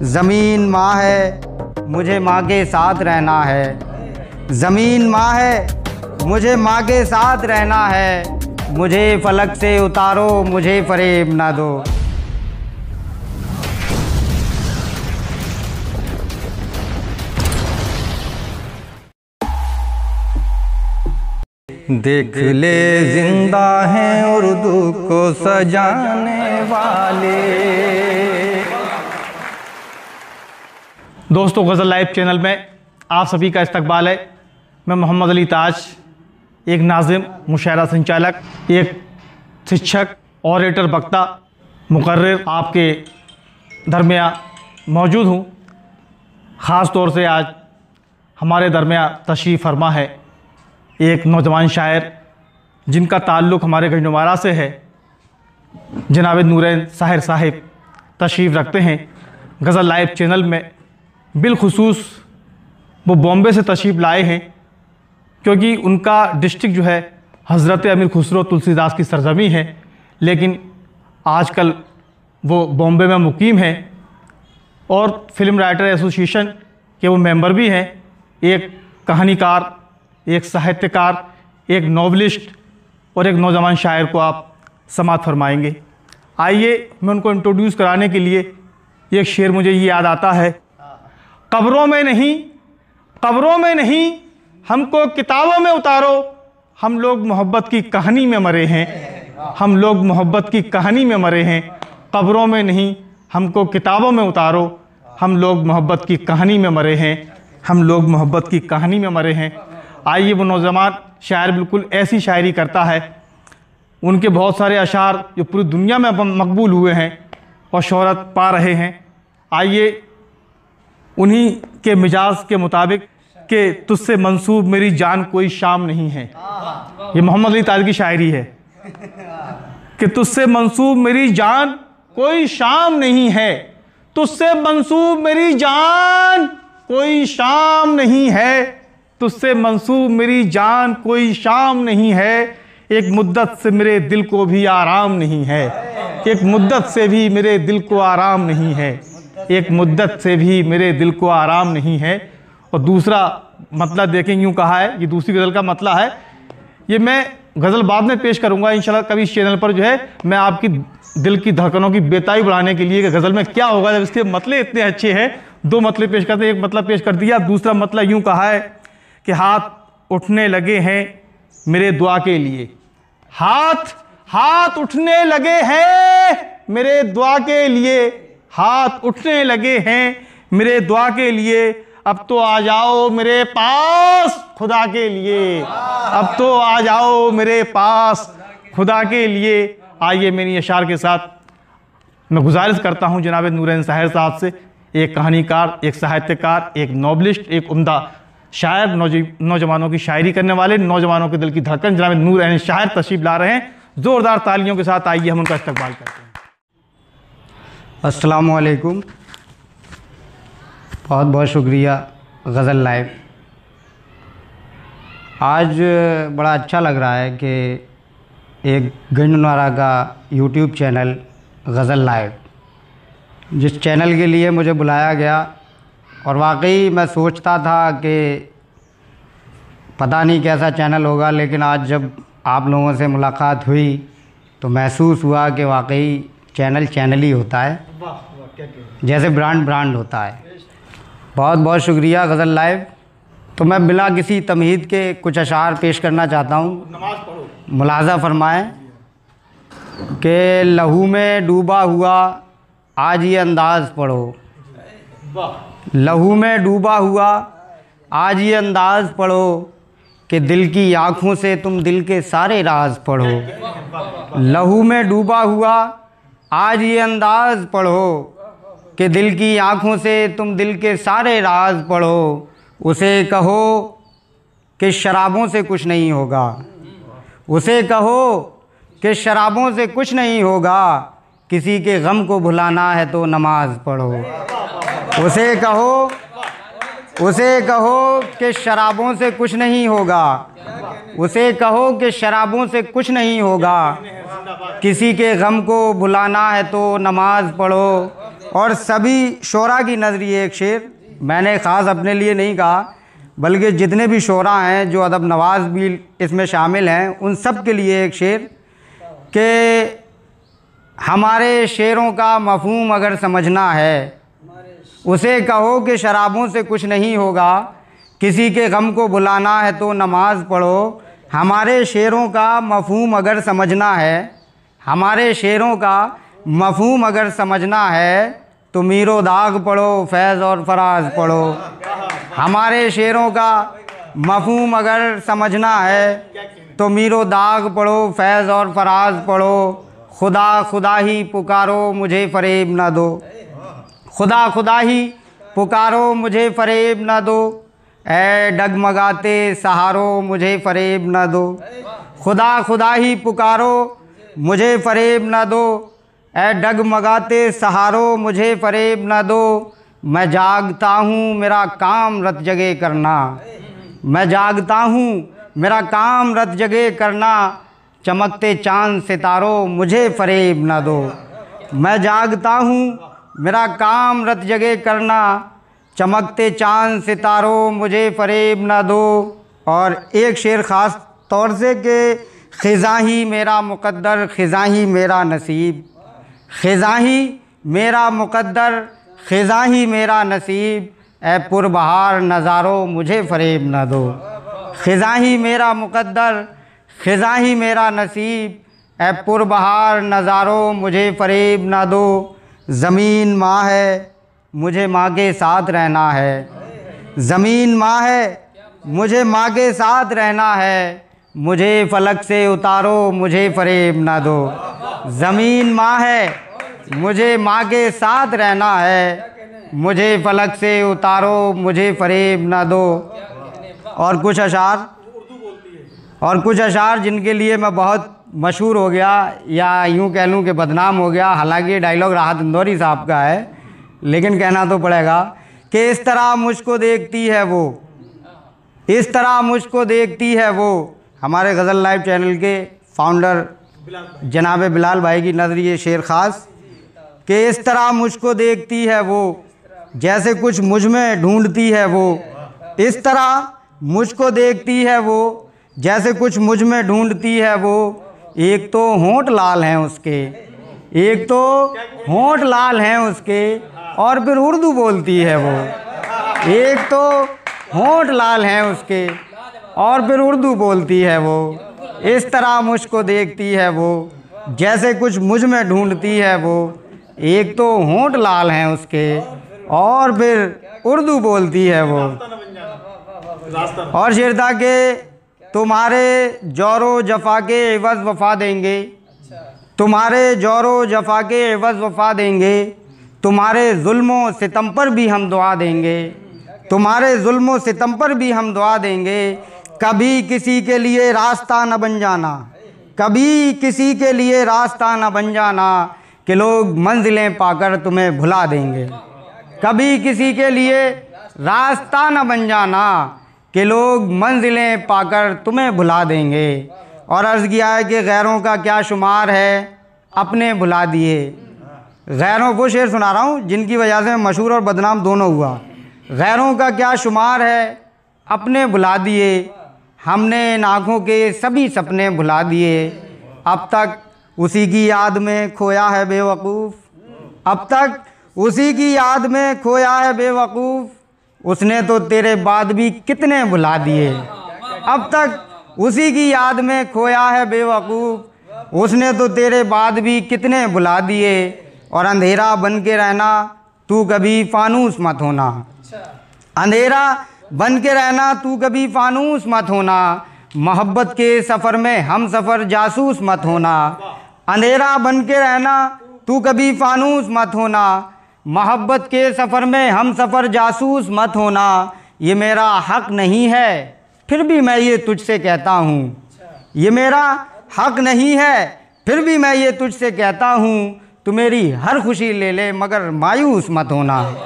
ज़मीन माँ है, मुझे माँ के साथ रहना है। ज़मीन माँ है, मुझे माँ के साथ रहना है। मुझे फलक से उतारो, मुझे फरेब ना दो। देख ले जिंदा हैं उर्दू को सजाने वाले। दोस्तों, गज़ल लाइव चैनल में आप सभी का इस्तकबाल है। मैं मोहम्मद अली ताज, एक नाज़िम, मुशायरा संचालक, एक शिक्षक, ऑरेटर, वक्ता, मुकर्रिर आपके दरमियाँ मौजूद हूँ। ख़ास तौर से आज हमारे दरमियाँ तशरीफ़ फरमा है एक नौजवान शायर जिनका ताल्लुक़ हमारे गंजनुमारा से है। जनाब नूरैन साहिर साहिब तशरीफ़ रखते हैं गज़ल लाइव चैनल में। बिलखुसूस वो बॉम्बे से तशरीफ़ लाए हैं क्योंकि उनका डिस्ट्रिक्ट जो है हज़रत अमीर खुसरो तुलसीदास की सरज़मी है, लेकिन आजकल वो बॉम्बे में मुकीम हैं और फिल्म राइटर एसोसिएशन के वो मेंबर भी हैं। एक कहानीकार, एक साहित्यकार, एक नॉवलिस्ट और एक नौजवान शायर को आप समाअत फरमाएंगे। आइए मैं उनको इंट्रोड्यूस कराने के लिए एक शेर मुझे ये याद आता है। कब्रों में नहीं हमको किताबों में उतारो, हम लोग मोहब्बत की कहानी में मरे हैं। हम लोग मोहब्बत की कहानी में मरे हैं। कब्रों में नहीं हमको किताबों में उतारो, हम लोग मोहब्बत की कहानी में मरे हैं। हम लोग मोहब्बत की कहानी में मरे हैं। आइए वो नौजवान शायर बिल्कुल ऐसी शायरी करता है। उनके बहुत सारे अशार जो पूरी दुनिया में मकबूल हुए हैं और शोहरत पा रहे हैं। आइए उन्हीं के मिजाज के मुताबिक कि तुझसे मंसूब मेरी जान कोई शाम नहीं है। ये मोहम्मद अली ताज की शायरी है कि तुझसे मंसूब मेरी जान कोई शाम नहीं है। तुझसे मंसूब मेरी जान कोई शाम नहीं है। तुझसे मंसूब मेरी जान कोई शाम नहीं है। एक मुद्दत से मेरे दिल को भी आराम नहीं है। एक मुद्दत से भी मेरे दिल को आराम नहीं है। एक मुद्दत से भी मेरे दिल को आराम नहीं है। और दूसरा मतलब देखें, यूँ कहा है, ये दूसरी गज़ल का मतलब है। ये मैं गज़ल बाद में पेश करूँगा इंशाल्लाह कभी इस चैनल पर। जो है मैं आपकी दिल की धड़कनों की बेताई बढ़ाने के लिए कि गज़ल में क्या होगा जब इसके मतलब इतने अच्छे हैं। दो मतलब पेश करते हैं, एक मतलब पेश कर दिया, दूसरा मतलब यूँ कहा है कि हाथ उठने लगे हैं मेरे दुआ के लिए। हाथ उठने लगे हैं मेरे दुआ के लिए। हाथ उठने लगे हैं मेरे दुआ के लिए। अब तो आ जाओ मेरे पास खुदा के लिए। अब तो आ जाओ मेरे पास खुदा के लिए। आइए मेरी अशार के साथ मैं गुजारिश करता हूँ जनाब नूरैन साहिर साहब से, एक कहानीकार, एक साहित्यकार, एक नॉवलिस्ट, एक उम्दा शायर, नौजवानों की शायरी करने वाले, नौजवानों के दिल की धड़कन जनाब नूरैन शाहिर तशरीफ़ ला रहे हैं। ज़ोरदार तालियों के साथ आइए हम उनका इस्तकबाल करते हैं। अस्सलामु अलैकुम। बहुत बहुत शुक्रिया गज़ल लाइव। आज बड़ा अच्छा लग रहा है कि एक गंजनुमारा का यूट्यूब चैनल गज़ल लाइव, जिस चैनल के लिए मुझे बुलाया गया, और वाकई मैं सोचता था कि पता नहीं कैसा चैनल होगा, लेकिन आज जब आप लोगों से मुलाकात हुई तो महसूस हुआ कि वाकई चैनल ही होता है, जैसे ब्रांड होता है। बहुत बहुत शुक्रिया गज़ल लाइव। तो मैं बिना किसी तमहीद के कुछ अशार पेश करना चाहता हूँ। मुलाज़ा फरमाएं कि लहू में डूबा हुआ आज ये अंदाज़ पढ़ो। लहू में डूबा हुआ आज ये अंदाज़ पढ़ो कि दिल की आँखों से तुम दिल के सारे राज पढ़ो। लहू में डूबा हुआ आज ये अंदाज़ पढ़ो कि दिल की आँखों से तुम दिल के सारे राज पढ़ो। उसे कहो कि शराबों से कुछ नहीं होगा। उसे कहो कि शराबों से कुछ नहीं होगा। किसी के गम को भुलाना है तो नमाज पढ़ो। उसे कहो कि शराबों से कुछ नहीं होगा। उसे कहो कि शराबों से कुछ नहीं होगा। किसी के गम को भुलाना है तो नमाज पढ़ो। और सभी शोरा की नज़र ये एक शेर मैंने ख़ास अपने लिए नहीं कहा, बल्कि जितने भी शोरा हैं जो अदब नवाज भी इसमें शामिल हैं उन सब के लिए एक शेर कि हमारे शेरों का मफ़हूम अगर समझना है, उसे कहो कि शराबों से कुछ नहीं होगा, किसी के गम को बुलाना है तो नमाज़ पढ़ो। हमारे शेरों का मफ़हूम अगर समझना है, हमारे शेरों का मफ़हूम अगर समझना है तो मीरो दाग पढ़ो, फैज़ और फराज पढ़ो। हमारे शेरों का मफ़हूम अगर समझना है तो मीरो दाग पढ़ो, फैज़ और फराज पढ़ो। खुदा खुदा ही पुकारो मुझे फ़रेब न दो, खुदा खुदा ही पुकारो मुझे फ़रेब न दो, ऐ डगमगाते सहारो मुझे फ़रेब न दो। खुदा खुदा ही पुकारो मुझे फ़रेब न दो, ऐ डगमगाते सहारो मुझे फ़रेब न दो। मैं जागता हूँ मेरा काम रत जगे करना, मैं जागता हूँ मेरा काम रत जगे करना, चमकते चाँद सितारों मुझे फ़रेब न दो। मैं जागता हूँ मेरा काम रत जगे करना, चमकते चाँद सितारों मुझे फ़रेब न दो। और एक शेर ख़ास तौर से कि ख़िज़ां ही मेरा मुक़द्दर, ख़िज़ां ही मेरा नसीब, ख़िज़ां ही मेरा मुक़द्दर, ख़िज़ां ही मेरा नसीब, ए पुरबहार नज़ारों मुझे फ़रेब न दो। ख़िज़ां ही मेरा मुक़द्दर, ख़िज़ां ही मेरा नसीब, ए पुरबहार नज़ारों मुझे फ़रेब न दो। ज़मीन माँ है मुझे माँ के साथ रहना है, ज़मीन माँ है मुझे माँ के साथ रहना है, मुझे फ़लक से उतारो मुझे फ़रेब न दो। ज़मीन माँ है मुझे माँ के साथ रहना है, मुझे फ़लक से उतारो मुझे फ़रेब न दो। और कुछ अशार जिनके लिए मैं बहुत मशहूर हो गया या यूँ कह लूँ कि बदनाम हो गया, हालांकि ये डायलॉग राहत इंदौरी साहब का है, लेकिन कहना तो पड़ेगा कि इस तरह मुझको देखती है वो, इस तरह मुझको देखती है वो। हमारे गज़ल लाइव चैनल के फाउंडर जनाब बिलाल भाई की नज़र ये शेर ख़ास कि इस तरह मुझको देखती है वो, जैसे कुछ मुझ में ढूंढती है वो। इस तरह मुझको देखती है वो, जैसे कुछ मुझ में ढूंढती है वो। एक तो होंठ लाल हैं उसके, एक तो होंठ लाल हैं उसके, और फिर उर्दू बोलती है वो। एक तो होंठ लाल हैं उसके और फिर उर्दू बोलती है वो। इस तरह मुझको देखती है वो, जैसे कुछ मुझ में ढूंढती है वो। एक तो होंठ लाल हैं उसके और फिर उर्दू बोलती है वो। और शेर था कि तुम्हारे जोरो जफा के एवज़ वफ़ा देंगे, तुम्हारे जोरो जफा के एवज़ वफ़ा देंगे, तुम्हारे जुल्मों सितम पर भी हम दुआ देंगे, तुम्हारे जुल्मों सितम पर भी हम दुआ देंगे। कभी किसी के लिए रास्ता न बन जाना, कभी किसी के लिए रास्ता न बन जाना, कि लोग मंजिलें पाकर तुम्हें भुला देंगे। कभी किसी के लिए रास्ता न बन जाना, कि लोग मंजिलें पाकर तुम्हें भुला देंगे। और अर्ज़ किया है कि गैरों का क्या शुमार है अपने भुला दिए। गैरों वो शेर सुना रहा हूँ जिनकी वजह से मशहूर और बदनाम दोनों हुआ। गैरों का क्या शुमार है अपने भुला दिए, हमने इन आँखों के सभी सपने भुला दिए। अब तक उसी की याद में खोया है बेवकूफ़, अब तक उसी की याद में खोया है बेवकूफ़, उसने तो तेरे बाद भी कितने भुला दिए। अब तक उसी की याद में खोया है बेवकूफ़, उसने तो तेरे बाद भी कितने भुला दिए। और अंधेरा बन के रहना तू कभी फानूस मत होना, अंधेरा बन के रहना तू कभी फानूस मत होना, मोहब्बत के सफ़र में हम सफ़र जासूस मत होना। अंधेरा बन के रहना तू कभी फानूस मत होना, मोहब्बत के सफ़र में हम सफ़र जासूस मत होना। ये मेरा हक़ नहीं है फिर भी मैं ये तुझसे कहता हूँ, ये मेरा हक़ नहीं है फिर भी मैं ये तुझसे कहता हूँ, तू मेरी हर खुशी ले ले मगर मायूस मत होना।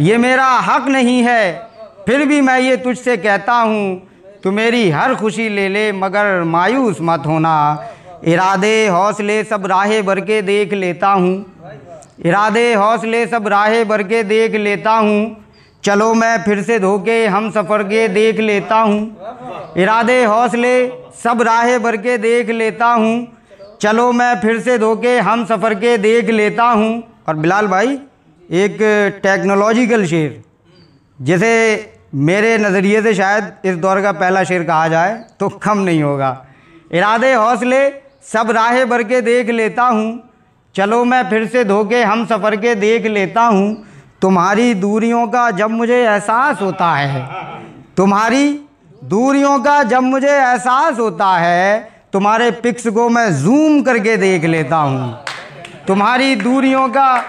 ये मेरा हक़ नहीं है फिर भी मैं ये तुझसे कहता हूँ, तू मेरी हर खुशी ले ले मगर मायूस मत होना। इरादे हौसले सब राहें भर के देख लेता हूँ, इरादे हौसले सब राहें भर के देख लेता हूँ, चलो मैं फिर से धोखे हम सफ़र के देख लेता हूँ। इरादे हौसले सब राहें भर के देख लेता हूँ, चलो मैं फिर से धोखे हम सफ़र के देख लेता हूँ। और बिलाल भाई एक टेक्नोलॉजिकल शेर, जिसे मेरे नज़रिए से शायद इस दौर का पहला शेर कहा जाए तो कम नहीं होगा। इरादे हौसले सब राहें भर के देख लेता हूँ, चलो मैं फिर से धोखे हम सफ़र के देख लेता हूँ। तुम्हारी दूरियों का जब मुझे एहसास होता है, तुम्हारी दूरियों का जब मुझे एहसास होता है, तुम्हारे पिक्स को मैं जूम करके देख लेता हूँ। तुम्हारी दूरियों का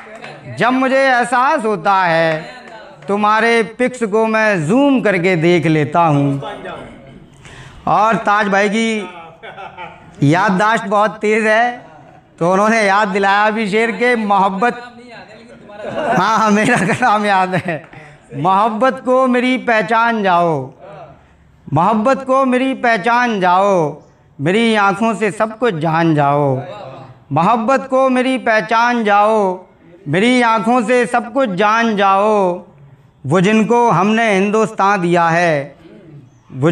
जब मुझे एहसास होता है, तुम्हारे पिक्स को मैं जूम करके देख लेता हूँ। और ताज भाई की याददाश्त बहुत तेज़ है, तो उन्होंने याद दिलाया भी शेर के मोहब्बत, हाँ मेरा कलाम याद है। मोहब्बत को मेरी पहचान जाओ, मोहब्बत को मेरी पहचान जाओ, मेरी आँखों से सब कुछ जान जाओ। मोहब्बत को मेरी पहचान जाओ, मेरी आँखों से सब कुछ जान जाओ। वो जिनको हमने हिंदुस्तान दिया है, वो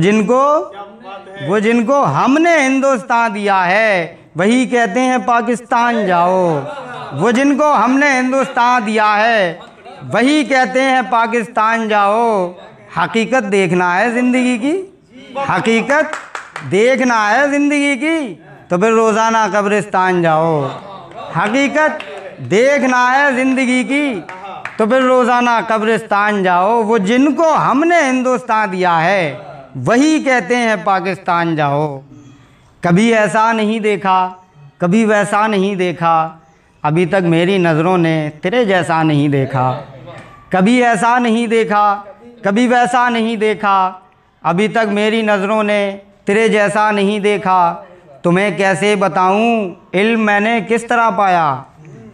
जिनको हमने हिंदुस्तान दिया है, वही कहते हैं पाकिस्तान जाओ। वो जिनको हमने हिंदुस्तान दिया है, वही कहते हैं पाकिस्तान जाओ। हकीकत देखना है ज़िंदगी की, हकीकत देखना है ज़िंदगी की, तो फिर रोज़ाना कब्रिस्तान जाओ। हकीकत देखना है ज़िंदगी की, तो फिर रोज़ाना कब्रिस्तान जाओ। वो जिनको हमने हिंदुस्तान दिया है, वही कहते हैं पाकिस्तान जाओ। कभी ऐसा नहीं देखा, कभी वैसा नहीं देखा, अभी तक मेरी नज़रों ने तेरे जैसा नहीं देखा। कभी ऐसा नहीं देखा, कभी वैसा नहीं देखा, अभी तक मेरी नज़रों ने तेरे जैसा नहीं देखा। तुम्हें कैसे बताऊं इल्म मैंने किस तरह पाया,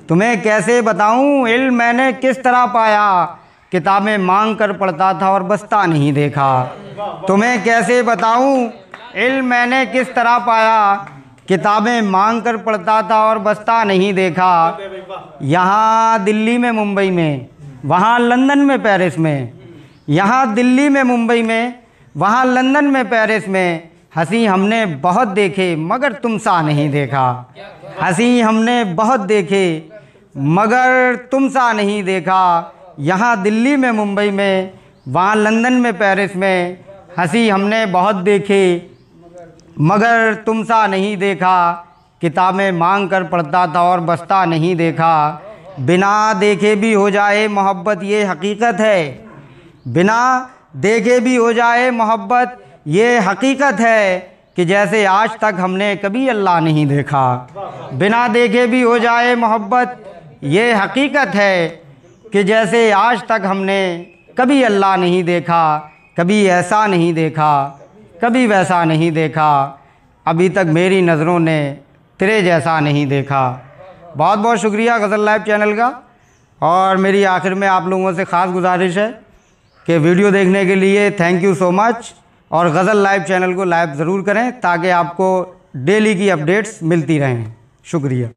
तुम्हें कैसे बताऊं इल्म मैंने किस तरह पाया। किताबें मांग कर पढ़ता था और बस्ता नहीं देखा। तुम्हें कैसे बताऊं इल्म मैंने किस तरह पाया, किताबें मांग कर पढ़ता था और बस्ता नहीं देखा। यहाँ दिल्ली में मुंबई में, वहाँ लंदन में पेरिस में, यहाँ दिल्ली में मुंबई में, वहाँ लंदन में पेरिस में, हंसी हमने बहुत देखे मगर तुम सा नहीं देखा। हंसी हमने बहुत देखे मगर तुम सा नहीं देखा। यहाँ दिल्ली में मुंबई में, वहाँ लंदन में पेरिस में, हंसी हमने बहुत देखे मगर तुम सा नहीं देखा। किताबें मांग कर पढ़ता था और बस्ता नहीं देखा। बिना देखे भी हो जाए मोहब्बत ये हकीकत है, बिना देखे भी हो जाए मोहब्बत ये हकीकत है, कि जैसे आज तक हमने कभी अल्लाह नहीं देखा। बिना देखे भी हो जाए मोहब्बत ये हकीकत है, कि जैसे आज तक हमने कभी अल्लाह नहीं देखा। कभी ऐसा नहीं देखा, कभी वैसा नहीं देखा, अभी तक मेरी नज़रों ने तेरे जैसा नहीं देखा। बहुत बहुत शुक्रिया गज़ल लाइव चैनल का। और मेरी आखिर में आप लोगों से ख़ास गुजारिश है कि वीडियो देखने के लिए थैंक यू सो मच। और गज़ल लाइव चैनल को लाइव ज़रूर करें ताकि आपको डेली की अपडेट्स मिलती रहें। शुक्रिया।